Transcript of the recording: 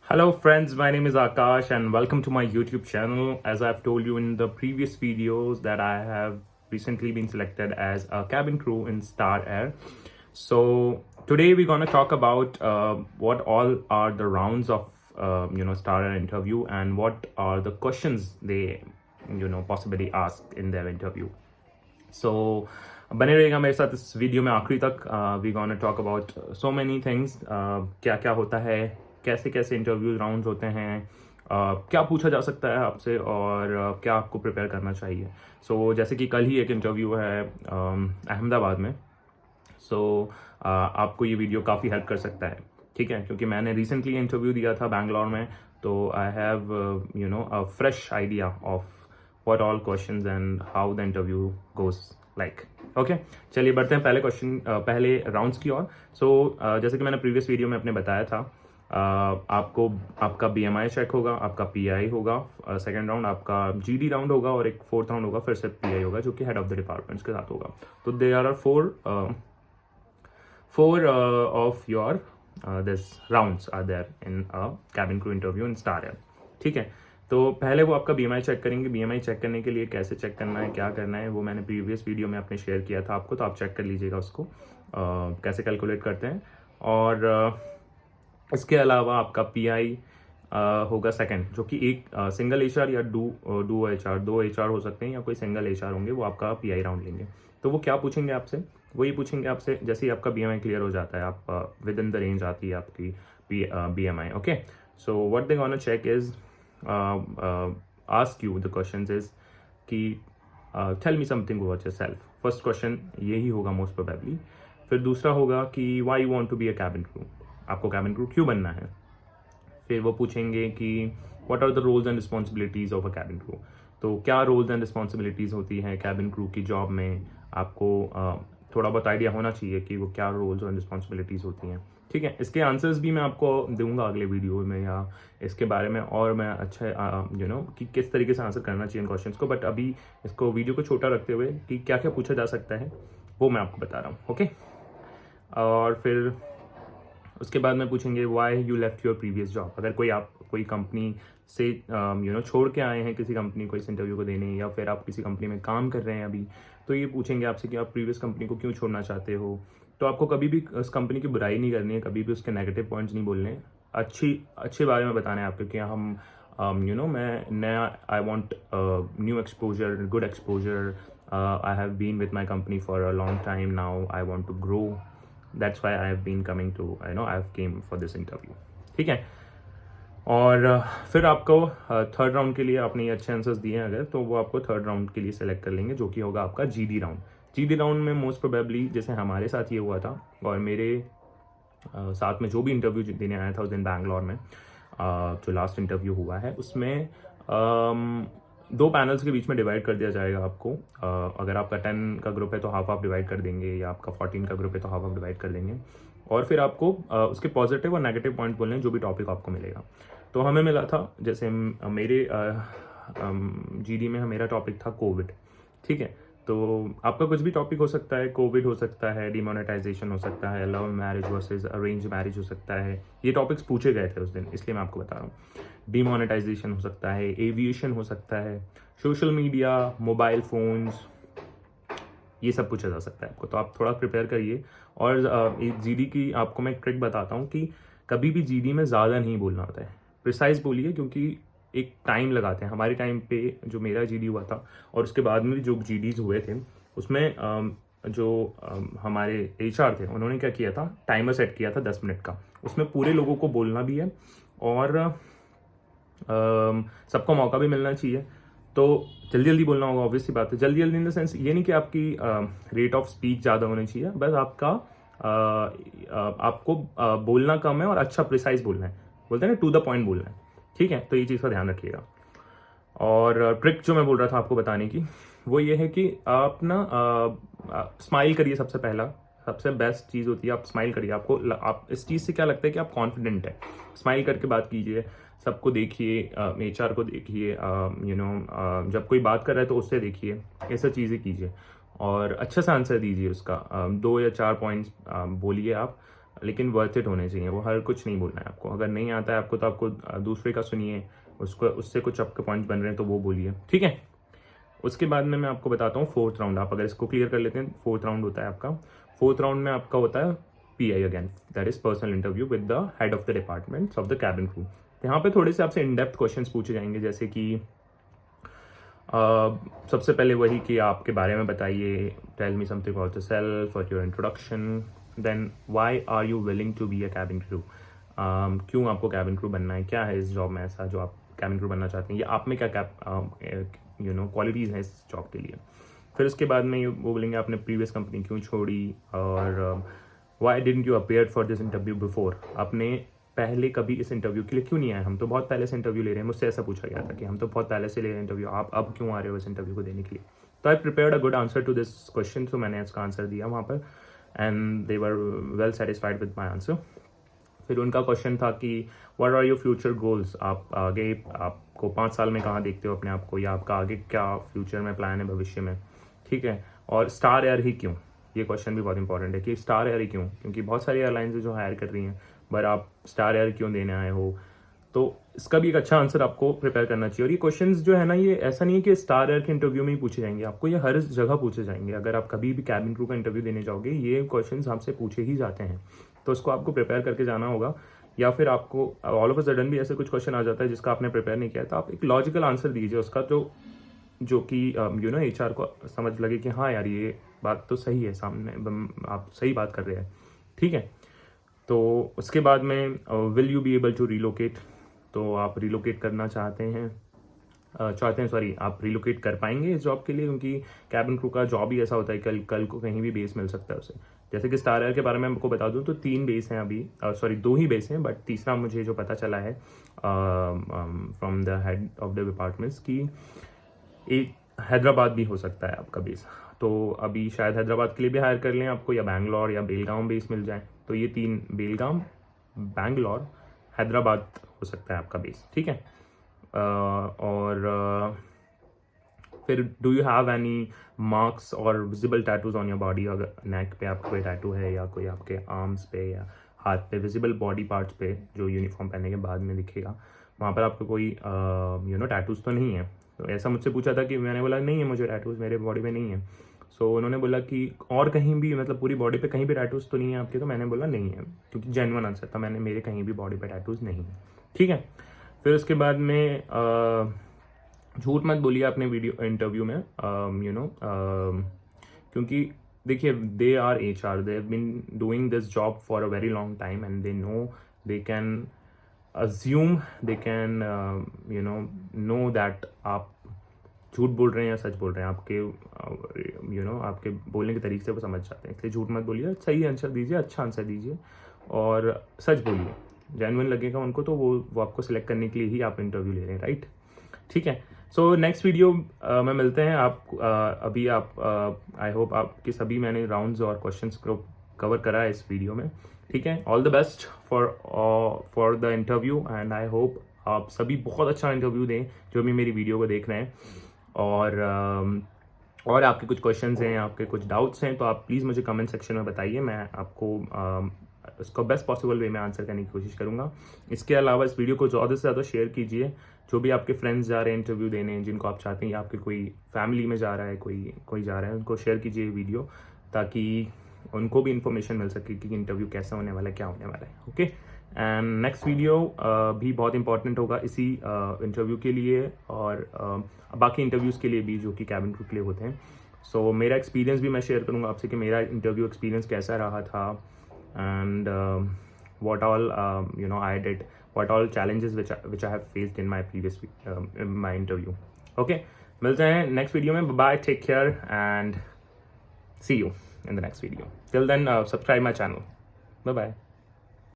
Hello friends, my name is Akash and welcome to my YouTube channel. As I've told you in the previous videos that I have recently been selected as a cabin crew in Star Air. So today we're going to talk about what all are the rounds of Star Air interview and what are the questions they possibly ask in their interview. So बने रहेगा मेरे साथ इस video में आखिरी तक. We gonna talk about so many things. क्या क्या होता है, कैसे कैसे इंटरव्यू राउंड्स होते हैं, क्या पूछा जा सकता है आपसे और क्या आपको प्रिपेयर करना चाहिए. सो जैसे कि कल ही एक इंटरव्यू है अहमदाबाद में. सो आपको ये वीडियो काफ़ी हेल्प कर सकता है, ठीक है, क्योंकि मैंने रिसेंटली इंटरव्यू दिया था बैंगलोर में. तो I have a fresh idea of what all questions and how the interview goes like. Okay, चलिए बढ़ते हैं पहले राउंड्स की ओर. सो जैसे कि मैंने प्रीवियस वीडियो में अपने बताया था, आपको आपका BMI चेक होगा, आपका PI होगा, सेकेंड राउंड आपका GD राउंड होगा और एक फोर्थ राउंड होगा फिर से PI होगा जो कि हेड ऑफ द डिपार्टमेंट्स के साथ होगा. तो they are four of your this rounds are there in a cabin crew interview in Star Air. ठीक है, तो पहले वो आपका BMI चेक करेंगे. BMI चेक करने के लिए कैसे चेक करना है, क्या करना है, वो मैंने प्रीवियस वीडियो में अपने शेयर किया था आपको, तो आप चेक कर लीजिएगा उसको कैसे कैलकुलेट करते हैं. और इसके अलावा आपका PI होगा सेकंड, जो कि एक सिंगल HR या दो HR हो सकते हैं या कोई सिंगल HR होंगे, वो आपका PI राउंड लेंगे. तो वो क्या पूछेंगे आपसे, वो ये पूछेंगे आपसे जैसे ही आपका BMI क्लियर हो जाता है, आप विद इन द रेंज आती है आपकी BMI. Okay, so what they gonna check is ask you the questions is कि tell me something about yourself. First question यही होगा मोस्ट प्रोबेबली. फिर दूसरा होगा कि why you want to be a cabin crew, आपको cabin crew क्यों बनना है. फिर वो पूछेंगे कि what are the roles and responsibilities of a cabin crew. तो क्या रोल्स एंड रिस्पॉन्सिबिलिटीज़ होती हैं कैबिन क्रू की जॉब में, आपको थोड़ा बहुत आइडिया होना चाहिए कि वो क्या रोल्स और रिस्पॉन्सिबिलिटीज़ होती हैं. ठीक है, इसके आंसर्स भी मैं आपको दूंगा अगले वीडियो में या इसके बारे में, और मैं अच्छा कि किस तरीके से आंसर करना चाहिए इन क्वेश्चंस को. बट अभी इसको वीडियो को छोटा रखते हुए कि क्या क्या पूछा जा सकता है वो मैं आपको बता रहा हूँ. ओके, और फिर उसके बाद में पूछेंगे why you left your previous job. अगर कोई कंपनी से छोड़ के आए हैं किसी कंपनी को इस इंटरव्यू को देने, या फिर आप किसी कंपनी में काम कर रहे हैं अभी, तो ये पूछेंगे आपसे कि आप प्रीवियस कंपनी को क्यों छोड़ना चाहते हो. तो आपको कभी भी उस कंपनी की बुराई नहीं करनी है, कभी भी उसके नेगेटिव पॉइंट्स नहीं बोलने हैं, अच्छे बारे में बताना है आपको कि हम मैं नया, I want new exposure, good exposure, I have been with my company for a long time now, I want to grow, that's why I have been coming to I have came for this interview. ठीक है, और फिर आपको third round के लिए आपने ये अच्छे आंसर्स दिए हैं अगर, तो वो आपको थर्ड राउंड के लिए सेलेक्ट कर लेंगे जो कि होगा आपका GD राउंड. GD राउंड में मोस्ट प्रोबेबली जैसे हमारे साथ ये हुआ था और मेरे साथ में जो भी इंटरव्यू देने आया था उस दिन बैंगलोर में, जो लास्ट इंटरव्यू हुआ है उसमें दो पैनल्स के बीच में डिवाइड कर दिया जाएगा आपको. अगर आपका 10 का ग्रुप है तो हाफ डिवाइड कर देंगे, या आपका 14 का ग्रुप है तो हाफ डिवाइड कर देंगे, और फिर आपको उसके पॉजिटिव और नेगेटिव पॉइंट बोलने हैं जो भी टॉपिक आपको मिलेगा. तो हमें मिला था जैसे मेरे GD में मेरा टॉपिक था कोविड. ठीक है, तो आपका कुछ भी टॉपिक हो सकता है, कोविड हो सकता है, डिमोनेटाइजेशन हो सकता है, love marriage versus arrange marriage हो सकता है. ये टॉपिक्स पूछे गए थे उस दिन, इसलिए मैं आपको बता रहा हूँ. डिमोनेटाइजेशन हो सकता है, एविएशन हो सकता है, सोशल मीडिया, मोबाइल फ़ोन्स, ये सब पूछा जा सकता है आपको. तो आप थोड़ा प्रिपेयर करिए. और एक GD की आपको मैं ट्रिक बताता हूँ कि कभी भी GD में ज़्यादा नहीं बोलना होता है, प्रिसाइज बोलिए, क्योंकि एक टाइम लगाते हैं. हमारे टाइम पे जो मेरा GD हुआ था और उसके बाद में जो GDs हुए थे उसमें हमारे HR थे, उन्होंने क्या किया था, टाइमर सेट किया था 10 मिनट का. उसमें पूरे लोगों को बोलना भी है और सबको मौका भी मिलना चाहिए. तो जल्दी जल्दी बोलना होगा, ऑब्वियस सी बात है. जल्दी जल्दी इन द सेंस ये नहीं कि आपकी रेट ऑफ स्पीच ज़्यादा होनी चाहिए, बस आपको बोलना कम है और अच्छा प्रिसाइज बोलना है, बोलते हैं ना, टू द पॉइंट बोलना है. ठीक है, तो ये चीज़ का ध्यान रखिएगा. और ट्रिक जो मैं बोल रहा था आपको बताने की, वो ये है कि आप ना स्माइल करिए. सबसे बेस्ट चीज़ होती है आप स्माइल करिए. आप इस चीज़ से क्या लगता है कि आप कॉन्फिडेंट है. स्माइल करके बात कीजिए, सबको देखिए, HR को देखिए, जब कोई बात कर रहा है तो उससे देखिए, ये सब चीज़ें कीजिए और अच्छा सा आंसर दीजिए उसका. 2 या 4 पॉइंट्स बोलिए आप, लेकिन वर्थ इट होने चाहिए, वो हर कुछ नहीं बोलना है आपको। अगर नहीं आता है आपको तो आपको दूसरे का सुनिए, उसको उससे कुछ आपके पॉइंट्स बन रहे हैं तो वो बोलिए, ठीक है। उसके बाद में मैं आपको बताता हूँ फोर्थ राउंड। आप अगर इसको क्लियर कर लेते हैं, फोर्थ राउंड होता है आपका। फोर्थ राउंड में आपका होता है PI again, that is personal interview with the head of the department of the cabin crew. यहाँ पे थोड़े से आपसे इन डेप्थ क्वेश्चन पूछे जाएंगे, जैसे कि सबसे पहले वही कि आपके बारे में बताइए, tell me something about yourself, what your introduction, then why are you willing to be a cabin crew, क्यों आपको कैबिन क्रू बनना है, क्या है इस जॉब में ऐसा जो आप कैबिन क्रू बनना चाहते हैं, या आप में क्या क्वालिटीज़ हैं इस जॉब के लिए। फिर उसके बाद में वो बोलेंगे आपने प्रीवियस कंपनी क्यों छोड़ी, और why didn't you appear for this interview before, आपने पहले कभी इस इंटरव्यू के लिए क्यों नहीं आए, हम तो बहुत पहले से इंटरव्यू ले रहे हैं। मुझसे ऐसा पूछा गया था कि हम तो बहुत पहले से ले रहे हैं इंटरव्यू, आप अब क्यों आ रहे हो इस इंटरव्यू को देने के लिए। तो I prepared a good answer to this question, तो मैंने इसका आंसर दिया वहाँ पर, and they were well satisfied with my answer. फिर उनका क्वेश्चन था कि what are your future goals, आप आगे आपको 5 साल में कहाँ देखते हो अपने आप को, या आपका आगे क्या फ्यूचर में प्लान है भविष्य में, ठीक है। और स्टार एयर ही क्यों, ये क्वेश्चन भी बहुत इंपॉर्टेंट है कि स्टार एयर ही क्यों, क्योंकि बहुत सारी एयरलाइंस जो हायर कर रही हैं, पर आप स्टार एयर क्यों देने आए हो। तो इसका भी एक अच्छा आंसर आपको प्रिपेयर करना चाहिए। और ये क्वेश्चंस जो है ना, ये ऐसा नहीं है कि स्टार एयर के इंटरव्यू में ही पूछे जाएंगे, आपको ये हर जगह पूछे जाएंगे। अगर आप कभी भी कैबिन क्रू का इंटरव्यू देने जाओगे, ये क्वेश्चंस आपसे पूछे ही जाते हैं, तो उसको आपको प्रिपेयर करके जाना होगा। या फिर आपको ऑल ऑफ अ सडन भी ऐसे कुछ क्वेश्चन आ जाता है जिसका आपने प्रिपेयर नहीं किया, तो आप एक लॉजिकल आंसर दीजिए उसका, जो कि HR को समझ लगे कि हाँ यार ये बात तो सही है, सामने आप सही बात कर रहे हैं, ठीक है। तो उसके बाद में will you be able to relocate, तो आप रिलोकेट करना चाहते हैं सॉरी, आप रिलोकेट कर पाएंगे इस जॉब के लिए, क्योंकि कैबिन क्रू का जॉब ही ऐसा होता है कल को कहीं भी बेस मिल सकता है उसे। जैसे कि स्टार एयर के बारे में आपको बता दूं तो 3 बेस हैं अभी, सॉरी 2 ही बेस हैं, बट तीसरा मुझे जो पता चला है from the head of the departments की एक हैदराबाद भी हो सकता है आपका बेस। तो अभी शायद हैदराबाद के लिए भी हायर कर लें आपको, या बैंगलोर या बेलगांव बेस मिल जाए। तो ये 3, बेलगांव, बैंगलोर, हैदराबाद हो सकता है आपका बेस, ठीक है। और फिर do you have any marks और visible tattoos on your body, अगर नेक पे आपका कोई टैटू है, या कोई आपके आर्म्स पे या हाथ पे, विजिबल बॉडी पार्ट्स पे जो यूनिफॉर्म पहनने के बाद में दिखेगा, वहाँ पर आपको कोई टैटूज तो नहीं है। तो ऐसा मुझसे पूछा था कि मैंने बोला नहीं है मुझे टैटूज, मेरे बॉडी पे नहीं है। सो उन्होंने बोला कि और कहीं भी, मतलब पूरी बॉडी पे कहीं भी टैटूज तो नहीं है आपके, तो मैंने बोला नहीं है, क्योंकि जेन्युइन आंसर था, मेरे कहीं भी बॉडी पे टैटूज नहीं है, ठीक है। फिर उसके बाद में झूठ मत बोलिए अपने वीडियो इंटरव्यू में, क्योंकि देखिए they are HR, they have been doing this job for a very long time, and they know, they can assume, they can know that आप झूठ बोल रहे हैं या सच बोल रहे हैं, आपके आपके बोलने के तरीके से वो समझ जाते हैं। इसलिए झूठ मत बोलिए, सही आंसर दीजिए, अच्छा आंसर दीजिए, और सच बोलिए। जेन्युइन लगेगा उनको तो वो आपको सिलेक्ट करने के लिए ही आप इंटरव्यू ले रहे हैं, राइट, ठीक है। सो नेक्स्ट वीडियो में मिलते हैं। आप अभी आप आई होप आपके सभी मैंने राउंड्स और क्वेश्चंस को कवर करा है इस वीडियो में, ठीक है। All the best for the interview, and I hope आप सभी बहुत अच्छा इंटरव्यू दें जो भी मेरी वीडियो को देख रहे हैं। और आपके कुछ क्वेश्चंस हैं, आपके कुछ डाउट्स हैं, तो आप प्लीज़ मुझे कमेंट सेक्शन में बताइए, मैं आपको उसको बेस्ट पॉसिबल वे में आंसर करने की कोशिश करूँगा। इसके अलावा इस वीडियो को ज़्यादा से ज़्यादा शेयर कीजिए, जो भी आपके फ्रेंड्स जा रहे हैं इंटरव्यू देने, जिनको आप चाहते हैं, या आपके कोई फैमिली में जा रहा है, कोई जा रहा है, उनको शेयर कीजिए वीडियो, ताकि उनको भी इंफॉर्मेशन मिल सके कि इंटरव्यू कैसा होने वाला है, क्या होने वाला है, ओके। एंड नेक्स्ट वीडियो भी बहुत इंपॉर्टेंट होगा इसी इंटरव्यू के लिए, और बाकी इंटरव्यूज़ के लिए भी जो कि कैबिन क्रू के लिए होते हैं। सो मेरा एक्सपीरियंस भी मैं शेयर करूँगा आपसे कि मेरा इंटरव्यू एक्सपीरियंस कैसा रहा था, and what all I did, what all challenges which I have faced in my previous my interview. Okay, मिलते हैं नेक्स्ट वीडियो में। Bye, take care, and see you in the next video. Till then, subscribe my channel. Bye bye.